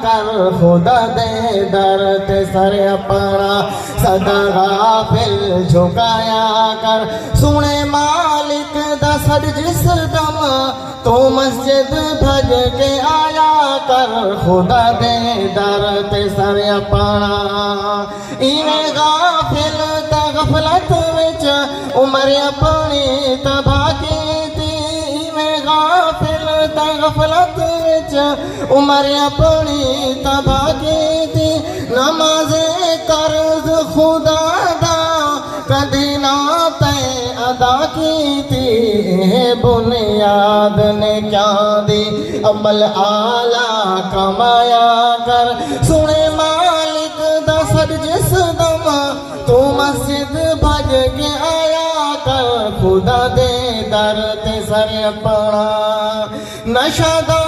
कर खुदा दे दर ते सर अपना सदा गाफिल झुकाया कर सुने मालिक दा सद जिस दम तू मस्जिद भज के आया कर खुदा दे दर ते सर अपना इवें गाफिल ता गफलत विच उम्र अपनी तबाह कीती इवें गाफिल ता गफलत विच उम्र अपनी तबाह कीती नमाज़े कर्ज खुदा दा कदी ना तै अदा कीती बुनियाद ने क्या दी अमल आला कमाया कर सुने मालिक दा सद जिस दम तू मस्जिद भज के आया कर खुदा दे दर ते सर अपना नशा दा